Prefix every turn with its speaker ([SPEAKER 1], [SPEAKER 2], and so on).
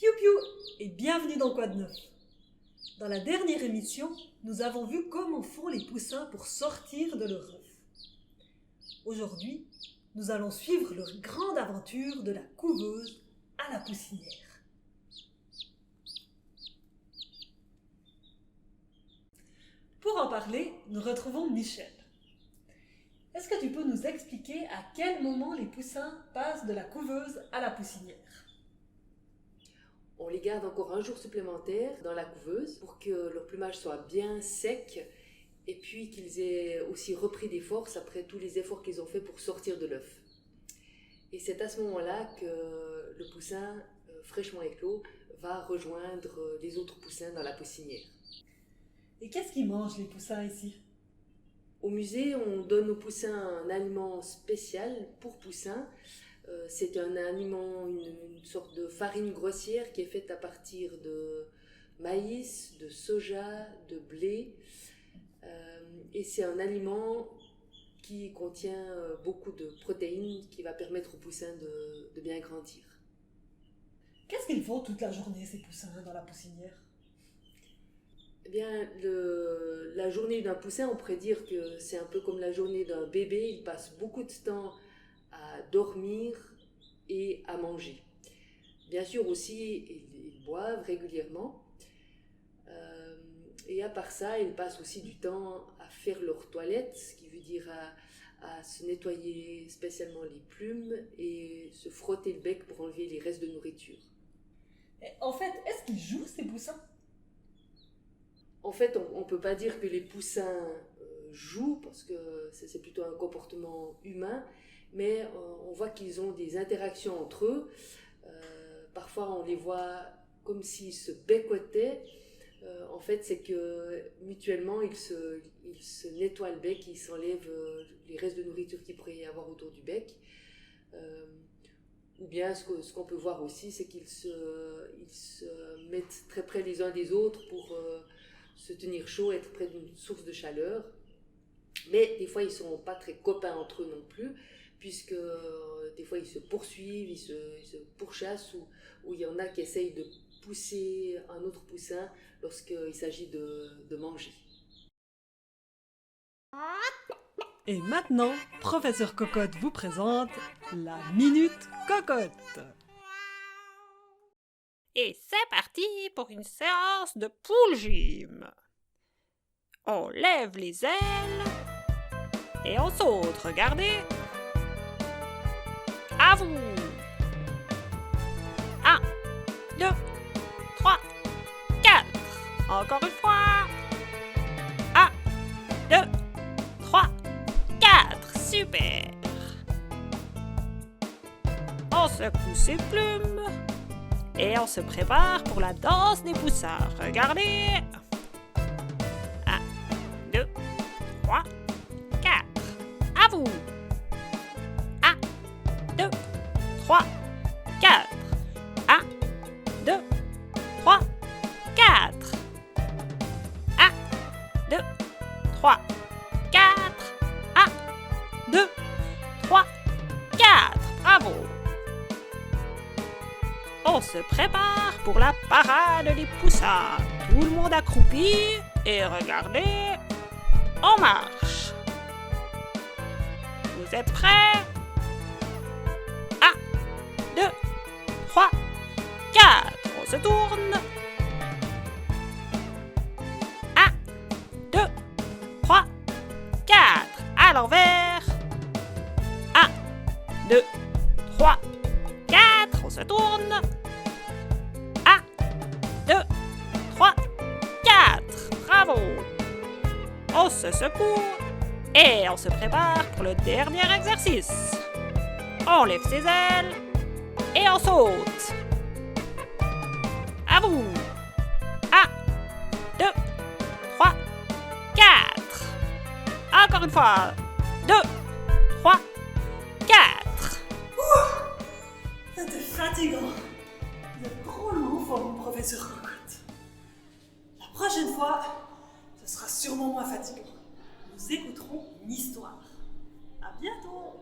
[SPEAKER 1] Piou piou et bienvenue dans Quoi de neuf. Dans la dernière émission, nous avons vu comment font les poussins pour sortir de leur œuf. Aujourd'hui, nous allons suivre leur grande aventure de la couveuse à la poussinière. Pour en parler, nous retrouvons Michel. Est-ce que tu peux nous expliquer à quel moment les poussins passent de la couveuse à la poussinière ?
[SPEAKER 2] On les garde encore un jour supplémentaire dans la couveuse pour que leur plumage soit bien sec et puis qu'ils aient aussi repris des forces après tous les efforts qu'ils ont fait pour sortir de l'œuf. Et c'est à ce moment-là que le poussin fraîchement éclos va rejoindre les autres poussins dans la poussinière.
[SPEAKER 1] Et qu'est-ce qu'ils mangent les poussins ici ?
[SPEAKER 2] Au musée, on donne aux poussins un aliment spécial pour poussins. C'est un aliment, une sorte de farine grossière qui est faite à partir de maïs, de soja, de blé. Et c'est un aliment qui contient beaucoup de protéines qui va permettre aux poussins de bien grandir.
[SPEAKER 1] Qu'est-ce qu'ils font toute la journée ces poussins dans la poussinière ?
[SPEAKER 2] Eh bien, la journée d'un poussin, on pourrait dire que c'est un peu comme la journée d'un bébé. Il passe beaucoup de temps à dormir et à manger. Bien sûr aussi, ils boivent régulièrement. Et à part ça, ils passent aussi du temps à faire leur toilette, ce qui veut dire à se nettoyer spécialement les plumes et se frotter le bec pour enlever les restes de nourriture.
[SPEAKER 1] En fait, est-ce qu'ils jouent ces poussins ?
[SPEAKER 2] En fait, on ne peut pas dire que les poussins jouent, parce que c'est plutôt un comportement humain, mais on voit qu'ils ont des interactions entre eux. Parfois, on les voit comme s'ils se bécotaient. En fait, c'est que mutuellement, ils se nettoient le bec, ils s'enlèvent les restes de nourriture qu'il pourrait y avoir autour du bec. Ou bien, ce qu'on peut voir aussi, c'est qu'ils se mettent très près les uns des autres pour se tenir chaud, être près d'une source de chaleur. Mais des fois, ils ne sont pas très copains entre eux non plus, puisque des fois, ils se poursuivent, ils se pourchassent, ou il y en a qui essayent de pousser un autre poussin lorsqu'il s'agit de manger.
[SPEAKER 1] Et maintenant, Professeur Cocotte vous présente la Minute Cocotte.
[SPEAKER 3] Et c'est parti pour une séance de pool gym. On lève les ailes et on saute, regardez. À vous. 1, 2, 3, 4. Encore une fois. 1, 2, 3, 4. Super. On secoue ses plumes. Et on se prépare pour la danse des poussins. Regardez. 1, 2, 3, 4. À vous. 1, 2, 3, 4. 1, 2, 3, 4. 1, 2, 3, 4. 1, 2, 3, 4. Bravo. On se prépare pour la parade des poussins. Tout le monde accroupi et regardez, on marche. Vous êtes prêts ? 1, 2, 3, 4. On se tourne. 1, 2, 3, 4. À l'envers. 1, 2, 3, 4. On se tourne. 1, 2, 3, 4. Bravo. On se secoue et on se prépare pour le dernier exercice. On lève ses ailes et on saute. À vous. 1, 2, 3, 4. Encore une fois. 2, 3, 4.
[SPEAKER 1] C'était fatigant. Vous êtes drôlement en forme, Professeur Cocotte. La prochaine fois, ce sera sûrement moins fatigant. Nous écouterons une histoire. À bientôt.